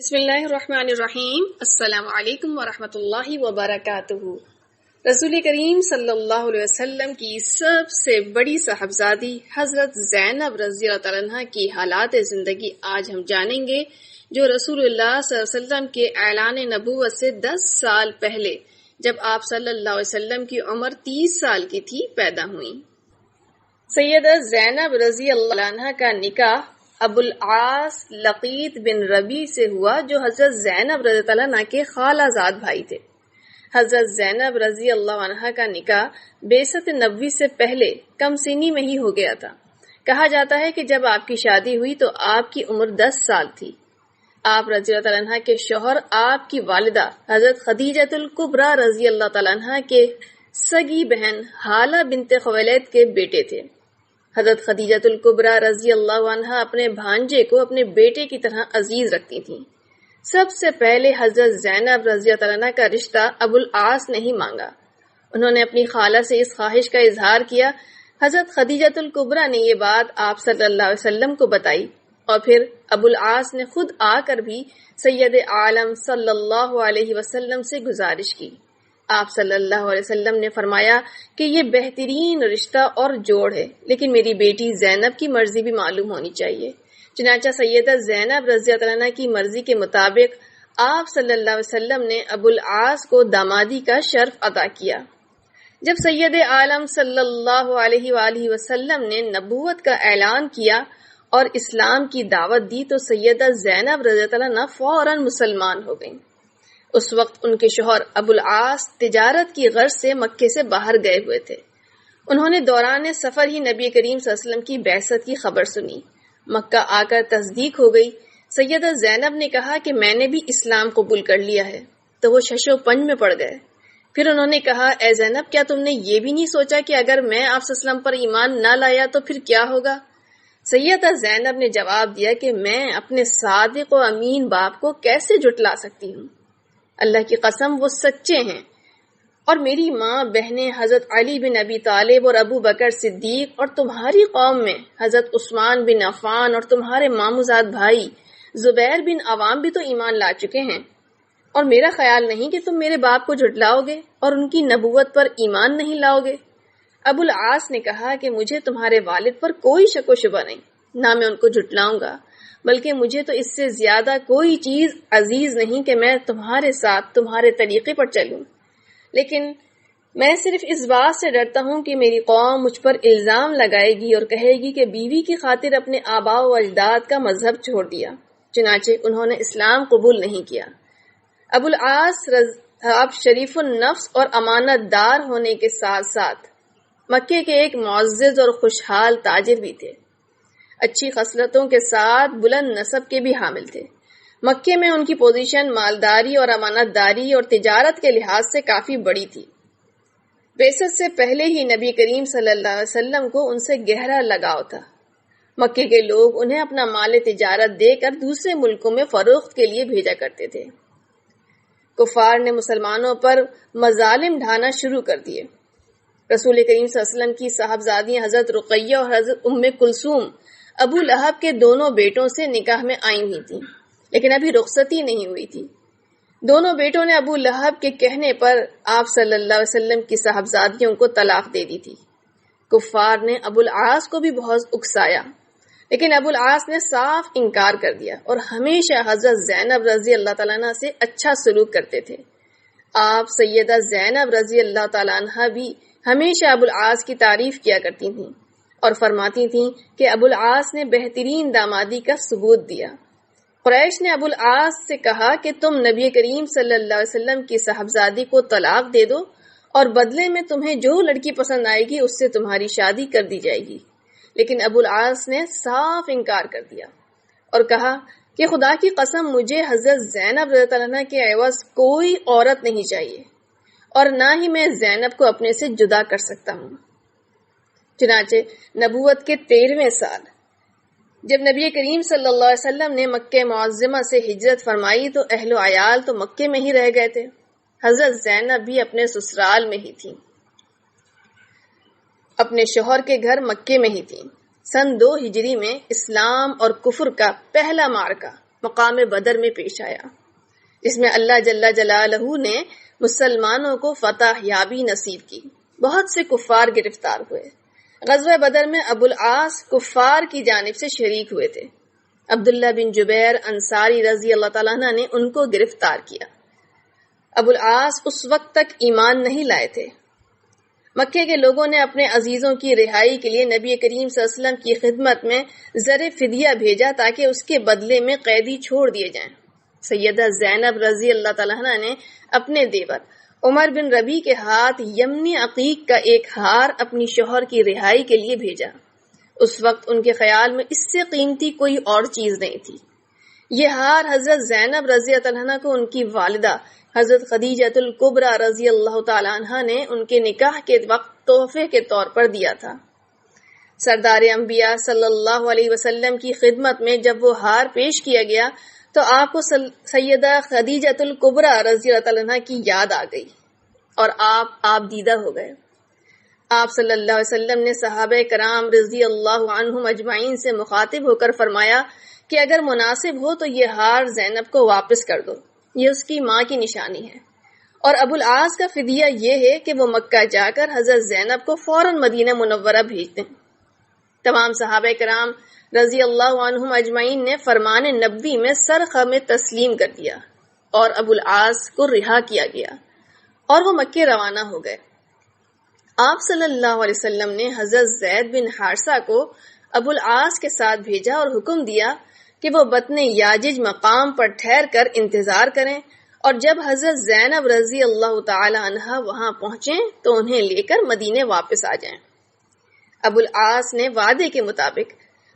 بسم اللہ الرحمن الرحیم۔ السلام علیکم ورحمۃ اللہ وبرکاتہ۔ رسول کریم صلی اللہ علیہ وسلم کی سب سے بڑی صاحبزادی حضرت زینب رضی اللہ تعالیٰ عنہ کی حالات زندگی آج ہم جانیں گے، جو رسول اللہ صلی اللہ علیہ وسلم کے اعلان نبوت سے 10 سال پہلے، جب آپ صلی اللہ علیہ وسلم کی عمر 30 سال کی تھی، پیدا ہوئیں۔ سیدہ زینب رضی اللہ عنہ کا نکاح ابو العاص لقیط بن ربیع سے ہوا، جو حضرت زینب رضی اللہ عنہ کے خالہ زاد بھائی تھے۔ حضرت زینب رضی اللہ عنہ کا نکاح بعثت نبوی سے پہلے کم سنی میں ہی ہو گیا تھا۔ کہا جاتا ہے کہ جب آپ کی شادی ہوئی تو آپ کی عمر 10 سال تھی۔ آپ رضی اللہ تعالیٰ عنہ کے شوہر آپ کی والدہ حضرت خدیجۃ الکبریٰ رضی اللہ تعالیٰ عنہ کے سگی بہن حالہ بنت خویلد کے بیٹے تھے۔ حضرت خدیجۃ الکبریٰ رضی اللہ عنہ اپنے بھانجے کو اپنے بیٹے کی طرح عزیز رکھتی تھیں۔ سب سے پہلے حضرت زینب رضی اللہ عنہ کا رشتہ ابو العاص نے ہی مانگا۔ انہوں نے اپنی خالہ سے اس خواہش کا اظہار کیا۔ حضرت خدیجۃ الکبریٰ نے یہ بات آپ صلی اللہ علیہ وسلم کو بتائی، اور پھر ابو العاص نے خود آ کر بھی سید عالم صلی اللہ علیہ وسلم سے گزارش کی۔ آپ صلی اللہ علیہ وسلم نے فرمایا کہ یہ بہترین رشتہ اور جوڑ ہے، لیکن میری بیٹی زینب کی مرضی بھی معلوم ہونی چاہیے۔ چنانچہ سیدہ زینب رضی اللہ عنہ کی مرضی کے مطابق آپ صلی اللہ علیہ وسلم نے ابو العاص کو دامادی کا شرف عطا کیا۔ جب سید عالم صلی اللہ علیہ وآلہ وسلم نے نبوت کا اعلان کیا اور اسلام کی دعوت دی تو سیدہ زینب رضی اللہ عنہ فوراً مسلمان ہو گئیں۔ اس وقت ان کے شوہر ابو العاص تجارت کی غرض سے مکے سے باہر گئے ہوئے تھے۔ انہوں نے دوران سفر ہی نبی کریم صلی اللہ علیہ وسلم کی بعثت کی خبر سنی۔ مکہ آ کر تصدیق ہو گئی۔ سیدہ زینب نے کہا کہ میں نے بھی اسلام قبول کر لیا ہے، تو وہ شش و پنج میں پڑ گئے۔ پھر انہوں نے کہا، اے زینب، کیا تم نے یہ بھی نہیں سوچا کہ اگر میں آپ صلی اللہ علیہ وسلم پر ایمان نہ لایا تو پھر کیا ہوگا؟ سیدہ زینب نے جواب دیا کہ میں اپنے صادق و امین باپ کو کیسے جھٹلا سکتی ہوں؟ اللہ کی قسم وہ سچے ہیں، اور میری ماں، بہنیں حضرت علی بن ابی طالب اور ابو بکر صدیق، اور تمہاری قوم میں حضرت عثمان بن عفان اور تمہارے ماموزاد بھائی زبیر بن عوام بھی تو ایمان لا چکے ہیں، اور میرا خیال نہیں کہ تم میرے باپ کو جھٹلاؤ گے اور ان کی نبوت پر ایمان نہیں لاؤ گے۔ ابو العاص نے کہا کہ مجھے تمہارے والد پر کوئی شک و شبہ نہیں، نہ میں ان کو جھٹلاؤں گا، بلکہ مجھے تو اس سے زیادہ کوئی چیز عزیز نہیں کہ میں تمہارے ساتھ تمہارے طریقے پر چلوں، لیکن میں صرف اس بات سے ڈرتا ہوں کہ میری قوم مجھ پر الزام لگائے گی اور کہے گی کہ بیوی کی خاطر اپنے آباء و اجداد کا مذہب چھوڑ دیا۔ چنانچہ انہوں نے اسلام قبول نہیں کیا۔ ابو العاص آپ شریف النفس اور امانت دار ہونے کے ساتھ ساتھ مکے کے ایک معزز اور خوشحال تاجر بھی تھے۔ اچھی خصلتوں کے ساتھ بلند نسب کے بھی حامل تھے۔ مکے میں ان کی پوزیشن مالداری اور امانت داری اور تجارت کے لحاظ سے کافی بڑی تھی۔ بعثت سے پہلے ہی نبی کریم صلی اللہ علیہ وسلم کو ان سے گہرا لگاؤ تھا۔ مکے کے لوگ انہیں اپنا مال تجارت دے کر دوسرے ملکوں میں فروخت کے لیے بھیجا کرتے تھے۔ کفار نے مسلمانوں پر مظالم ڈھانا شروع کر دیے۔ رسول کریم صلی اللہ علیہ وسلم کی صاحبزادیاں حضرت رقیہ اور حضرت ام کلثوم ابو لہب کے دونوں بیٹوں سے نکاح میں آئی ہوئی تھیں، لیکن ابھی رخصتی نہیں ہوئی تھی۔ دونوں بیٹوں نے ابو لہب کے کہنے پر آپ صلی اللہ علیہ وسلم کی صاحبزادیوں کو طلاق دے دی تھی۔ کفار نے ابو العاص کو بھی بہت اکسایا، لیکن ابو العاص نے صاف انکار کر دیا اور ہمیشہ حضرت زینب رضی اللہ تعالیٰ عنہ سے اچھا سلوک کرتے تھے۔ آپ سیدہ زینب رضی اللہ تعالیٰ عنہ بھی ہمیشہ ابو العاص کی تعریف کیا کرتی تھیں اور فرماتی تھیں کہ ابو العاص نے بہترین دامادی کا ثبوت دیا۔ قریش نے ابو العاص سے کہا کہ تم نبی کریم صلی اللہ علیہ وسلم کی صاحبزادی کو طلاق دے دو اور بدلے میں تمہیں جو لڑکی پسند آئے گی اس سے تمہاری شادی کر دی جائے گی، لیکن ابو العاص نے صاف انکار کر دیا اور کہا کہ خدا کی قسم مجھے حضرت زینب رضی اللہ عنہ کے عوض کوئی عورت نہیں چاہیے، اور نہ ہی میں زینب کو اپنے سے جدا کر سکتا ہوں۔ چنانچہ نبوت کے 13ویں سال جب نبی کریم صلی اللہ علیہ وسلم نے مکہ معظمہ سے ہجرت فرمائی تو اہل و عیال تو مکے میں ہی رہ گئے تھے۔ حضرت زینب بھی اپنے سسرال میں ہی تھیں، اپنے شوہر کے گھر مکے میں ہی تھیں۔ سن 2 ہجری میں اسلام اور کفر کا پہلا معرکہ مقام بدر میں پیش آیا، جس میں اللہ جل جلالہ نے مسلمانوں کو فتح یابی نصیب کی۔ بہت سے کفار گرفتار ہوئے۔ غزوہ بدر میں ابو العاص کفار کی جانب سے شریک ہوئے تھے۔ عبداللہ بن جبیر انصاری رضی اللہ تعالیٰ عنہ نے ان کو گرفتار کیا۔ ابو العاص اس وقت تک ایمان نہیں لائے تھے۔ مکے کے لوگوں نے اپنے عزیزوں کی رہائی کے لیے نبی کریم صلی اللہ علیہ وسلم کی خدمت میں زر فدیہ بھیجا تاکہ اس کے بدلے میں قیدی چھوڑ دیے جائیں۔ سیدہ زینب رضی اللہ تعالیٰ عنہ نے اپنے دیور عمر بن ربیع کے ہاتھ یمنی عقیق کا ایک ہار اپنی شوہر کی رہائی کے لیے بھیجا۔ اس وقت ان کے خیال میں اس سے قیمتی کوئی اور چیز نہیں تھی۔ یہ ہار حضرت زینب رضی اللہ عنہ کو ان کی والدہ حضرت خدیجہ الکبریٰ رضی اللہ تعالی عنہا نے ان کے نکاح کے وقت تحفے کے طور پر دیا تھا۔ سردار انبیاء صلی اللہ علیہ وسلم کی خدمت میں جب وہ ہار پیش کیا گیا تو آپ کو سیدہ خدیجہ الکبریٰ رضی اللہ عنہا کی یاد آ گئی اور آپ دیدہ ہو گئے۔ آپ صلی اللہ علیہ وسلم نے صحابہ کرام رضی اللہ عنہم اجمعین سے مخاطب ہو کر فرمایا کہ اگر مناسب ہو تو یہ ہار زینب کو واپس کر دو، یہ اس کی ماں کی نشانی ہے، اور ابو العاص کا فدیہ یہ ہے کہ وہ مکہ جا کر حضرت زینب کو فوراً مدینہ منورہ بھیج دیں۔ تمام صحابہ کرام رضی اللہ عنہم اجمعین نے فرمان نبوی میں سرخہ میں تسلیم کر دیا اور ابو العاص کو رہا کیا گیا اور وہ مکے روانہ ہو گئے۔ آپ صلی اللہ علیہ وسلم نے حضرت زید بن حارثہ کو ابو العاص کے ساتھ بھیجا اور حکم دیا کہ وہ بطن یاجج مقام پر ٹھہر کر انتظار کریں، اور جب حضرت زینب رضی اللہ تعالی عنہا وہاں پہنچیں تو انہیں لے کر مدینے واپس آ جائیں۔ ابو العاص نے وعدے کے مطابق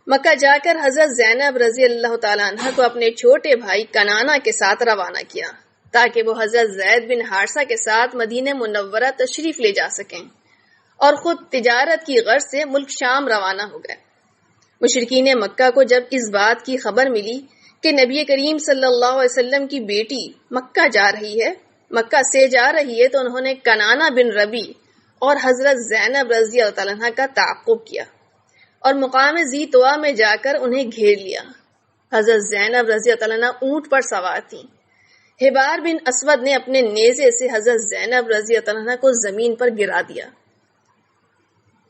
مکہ جا کر حضرت زینب رضی اللہ تعالی عنہا کو اپنے چھوٹے بھائی کنانہ کے ساتھ روانہ کیا تاکہ وہ حضرت زید بن حارثہ کے ساتھ مدینہ منورہ تشریف لے جا سکیں، اور خود تجارت کی غرض سے ملک شام روانہ ہو گئے۔ مشرکین مکہ کو جب اس بات کی خبر ملی کہ نبی کریم صلی اللہ علیہ وسلم کی بیٹی مکہ سے جا رہی ہے تو انہوں نے کنانہ بن ربیع اور حضرت زینب رضی اللہ تعالیٰ عنہ کا تعاقب کیا اور مقام ذی طویٰ میں جا کر انہیں گھیر لیا۔ حضرت زینب رضی اللہ تعالیٰ عنہ اونٹ پر سوار تھیں۔ حبار بن اسود نے اپنے نیزے سے حضرت زینب رضی اللہ عنہ کو زمین پر گرا دیا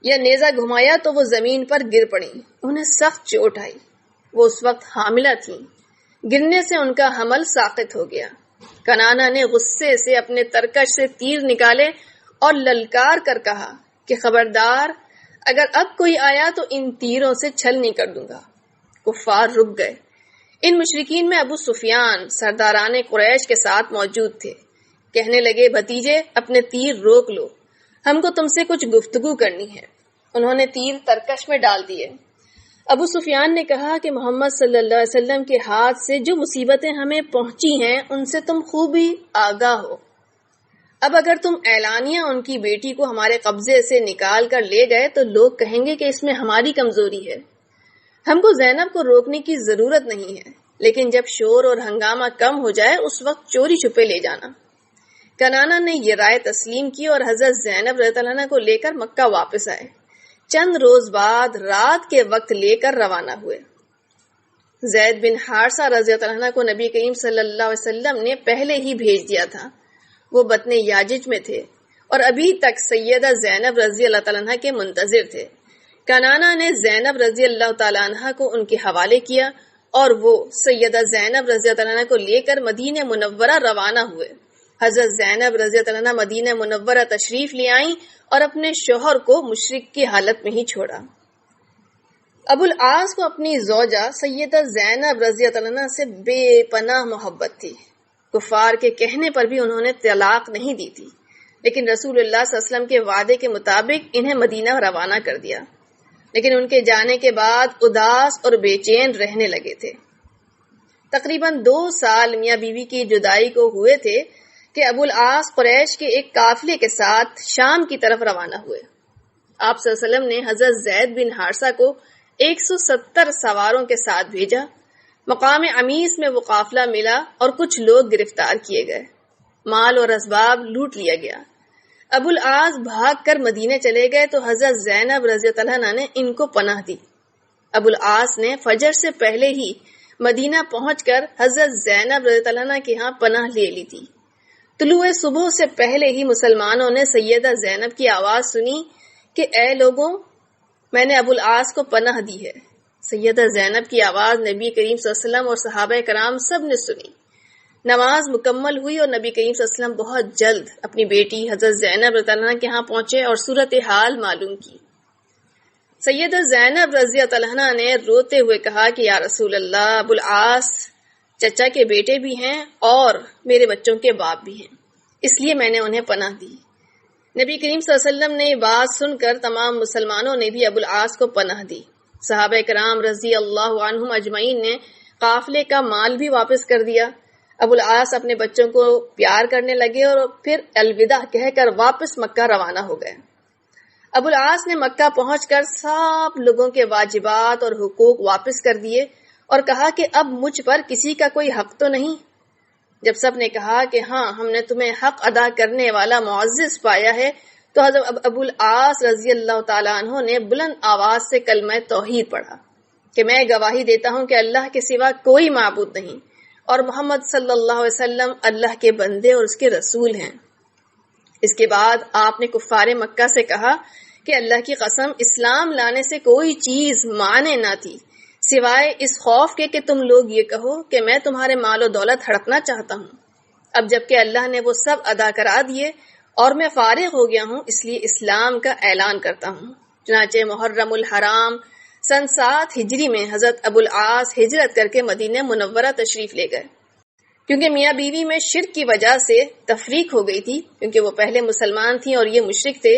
یا نیزہ گھمایا تو وہ زمین پر گر پڑی، انہیں سخت چوٹ آئی۔ وہ اس وقت حاملہ تھیں، گرنے سے ان کا حمل ساقط ہو گیا۔ کنانہ نے غصے سے اپنے ترکش سے تیر نکالے اور للکار کر کہا کہ خبردار، اگر اب کوئی آیا تو ان تیروں سے چھلنی کر دوں گا۔ کفار رک گئے۔ ان مشرکین میں ابو سفیان سرداران قریش کے ساتھ موجود تھے۔ کہنے لگے، بھتیجے اپنے تیر روک لو، ہم کو تم سے کچھ گفتگو کرنی ہے۔ انہوں نے تیر ترکش میں ڈال دیے۔ ابو سفیان نے کہا کہ محمد صلی اللہ علیہ وسلم کے ہاتھ سے جو مصیبتیں ہمیں پہنچی ہیں ان سے تم خوبی آگاہ ہو۔ اب اگر تم اعلانیہ ان کی بیٹی کو ہمارے قبضے سے نکال کر لے گئے تو لوگ کہیں گے کہ اس میں ہماری کمزوری ہے۔ ہم کو زینب کو روکنے کی ضرورت نہیں ہے، لیکن جب شور اور ہنگامہ کم ہو جائے اس وقت چوری چھپے لے جانا۔ کنانہ نے یہ رائے تسلیم کی اور حضرت زینب رضی اللہ عنہ کو لے کر مکہ واپس آئے۔ چند روز بعد رات کے وقت لے کر روانہ ہوئے۔ زید بن حارثہ رضی اللہ عنہ کو نبی کریم صلی اللہ علیہ وسلم نے پہلے ہی بھیج دیا تھا۔ وہ بطن یاجج میں تھے اور ابھی تک سیدہ زینب رضی اللہ تعالیٰ عنہ کے منتظر تھے۔ کنانہ نے زینب رضی اللہ تعالیٰ عنہ کو ان کے حوالے کیا اور وہ سیدہ زینب رضی اللہ تعالیٰ عنہ کو لے کر مدینہ منورہ روانہ ہوئے۔ حضرت زینب رضی اللہ عنہ مدینہ منورہ تشریف لے آئیں اور اپنے شوہر کو مشرک کی حالت میں ہی چھوڑا۔ ابو العاص کو اپنی زوجہ سیدہ زینب رضی اللہ عنہ سے بے پناہ محبت تھی۔ کفار کے کہنے پر بھی انہوں نے طلاق نہیں دی تھی، لیکن رسول اللہ صلی اللہ علیہ وسلم کے وعدے کے مطابق انہیں مدینہ روانہ کر دیا، لیکن ان کے جانے کے بعد اداس اور بے چین رہنے لگے تھے۔ تقریباً 2 سال میاں بیوی کی جدائی کو ہوئے تھے کہ ابو العاص قریش کے ایک قافلے کے ساتھ شام کی طرف روانہ ہوئے۔ آپ صلی اللہ علیہ وسلم نے حضرت زید بن حارثہ کو 170 سواروں کے ساتھ بھیجا۔ مقام عمیس میں وہ قافلہ ملا اور کچھ لوگ گرفتار کیے گئے، مال اور اسباب لوٹ لیا گیا۔ ابو العاص بھاگ کر مدینے چلے گئے تو حضرت زینب رضی اللہ عنہا نے ان کو پناہ دی۔ ابو العاص نے فجر سے پہلے ہی مدینہ پہنچ کر حضرت زینب رضی اللہ عنہا کے ہاں پناہ لے لی تھی۔ طلوع صبح سے پہلے ہی مسلمانوں نے سیدہ زینب کی آواز سنی کہ اے لوگوں، میں نے ابو العاص کو پناہ دی ہے۔ سیدہ زینب کی آواز نبی کریم صلی اللہ علیہ وسلم اور صحابہ کرام سب نے سنی۔ نماز مکمل ہوئی اور نبی کریم صلی اللہ علیہ وسلم بہت جلد اپنی بیٹی حضرت زینب رضی اللہ عنہا کے ہاں پہنچے اور صورتحال معلوم کی۔ سیدہ زینب رضی اللہ عنہا نے روتے ہوئے کہا کہ یا رسول اللہ، ابو العاص چچا کے بیٹے بھی ہیں اور میرے بچوں کے باپ بھی ہیں، اس لیے میں نے انہیں پناہ دی۔ نبی کریم صلی اللہ علیہ وسلم نے یہ بات سن کر تمام مسلمانوں نے بھی ابو العاص کو پناہ دی۔ صحابہ کرام رضی اللہ عنہم اجمعین نے قافلے کا مال بھی واپس کر دیا۔ ابو العاص اپنے بچوں کو پیار کرنے لگے اور پھر الوداع کہہ کر واپس مکہ روانہ ہو گئے۔ ابو العاص نے مکہ پہنچ کر سب لوگوں کے واجبات اور حقوق واپس کر دیے اور کہا کہ اب مجھ پر کسی کا کوئی حق تو نہیں۔ جب سب نے کہا کہ ہاں، ہم نے تمہیں حق ادا کرنے والا معزز پایا ہے، تو حضرت ابو العاص رضی اللہ تعالیٰ عنہ نے بلند آواز سے کلمہ توحید پڑھا کہ میں گواہی دیتا ہوں کہ اللہ کے سوا کوئی معبود نہیں اور محمد صلی اللہ علیہ وسلم اللہ کے بندے اور اس کے رسول ہیں۔ اس کے بعد آپ نے کفار مکہ سے کہا کہ اللہ کی قسم، اسلام لانے سے کوئی چیز مانے نہ تھی سوائے اس خوف کے کہ تم لوگ یہ کہو کہ میں تمہارے مال و دولت ہڑپنا چاہتا ہوں۔ اب جبکہ اللہ نے وہ سب ادا کرا دیے اور میں فارغ ہو گیا ہوں، اس لیے اسلام کا اعلان کرتا ہوں۔ چنانچہ محرم الحرام سن 7 ہجری میں حضرت ابو العاص ہجرت کر کے مدینہ منورہ تشریف لے گئے۔ کیونکہ میاں بیوی میں شرک کی وجہ سے تفریق ہو گئی تھی، کیونکہ وہ پہلے مسلمان تھیں اور یہ مشرک تھے،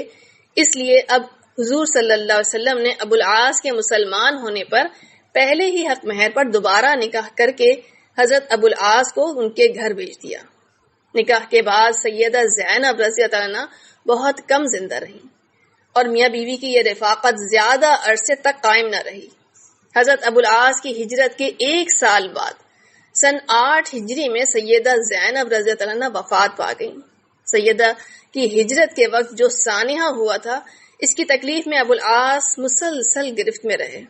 اس لیے اب حضور صلی اللہ علیہ وسلم نے ابو العاص کے مسلمان ہونے پر پہلے ہی حق مہر پر دوبارہ نکاح کر کے حضرت ابو العاص کو ان کے گھر بھیج دیا۔ نکاح کے بعد سیدہ زینب رضی اللہ عنہا بہت کم زندہ رہی اور میاں بیوی کی یہ رفاقت زیادہ عرصے تک قائم نہ رہی۔ حضرت ابو العاص کی ہجرت کے 1 سال بعد سن 8 ہجری میں سیدہ زینب رضی اللہ عنہا وفات پا گئیں۔ سیدہ کی ہجرت کے وقت جو سانحہ ہوا تھا، اس کی تکلیف میں ابو العاص مسلسل گرفت میں رہے۔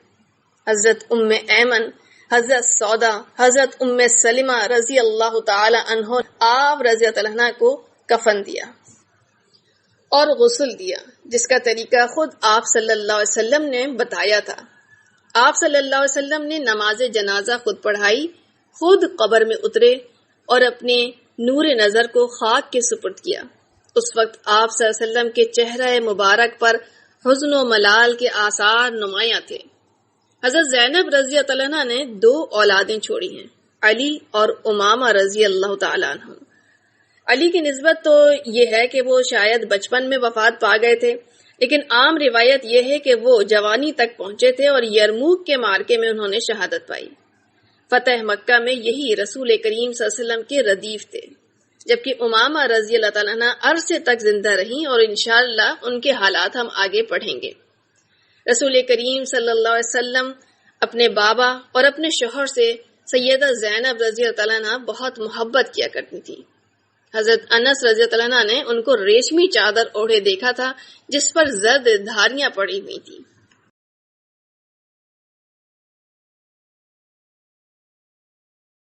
حضرت ام ایمن، حضرت سودا، حضرت ام سلمہ رضی اللہ تعالی عنہ آپ رضی اللہ عنہ کو کفن دیا اور غسل دیا، جس کا طریقہ خود آپ صلی اللہ علیہ وسلم نے بتایا تھا۔ آپ صلی اللہ علیہ وسلم نے نماز جنازہ خود پڑھائی، خود قبر میں اترے اور اپنے نور نظر کو خاک کے سپرد کیا۔ اس وقت آپ صلی اللہ علیہ وسلم کے چہرہ مبارک پر حزن و ملال کے آثار نمایاں تھے۔ حضرت زینب رضی اللہ عنہ نے 2 اولادیں چھوڑی ہیں، علی اور امامہ رضی اللہ تعالیٰ عنہ۔ علی کی نسبت تو یہ ہے کہ وہ شاید بچپن میں وفات پا گئے تھے، لیکن عام روایت یہ ہے کہ وہ جوانی تک پہنچے تھے اور یرموک کے معرکے میں انہوں نے شہادت پائی۔ فتح مکہ میں یہی رسول کریم صلی اللہ علیہ وسلم کے ردیف تھے، جبکہ امامہ رضی اللہ تعالیٰ عنہ عرصے تک زندہ رہیں اور انشاءاللہ ان کے حالات ہم آگے پڑھیں گے۔ رسول کریم صلی اللہ علیہ وسلم اپنے بابا اور اپنے شوہر سے سیدہ زینب رضی اللہ عنہ بہت محبت کیا کرتی تھی۔ حضرت انس رضی اللہ عنہ نے ان کو ریشمی چادر اوڑھے دیکھا تھا جس پر زرد دھاریاں پڑی ہوئی تھی۔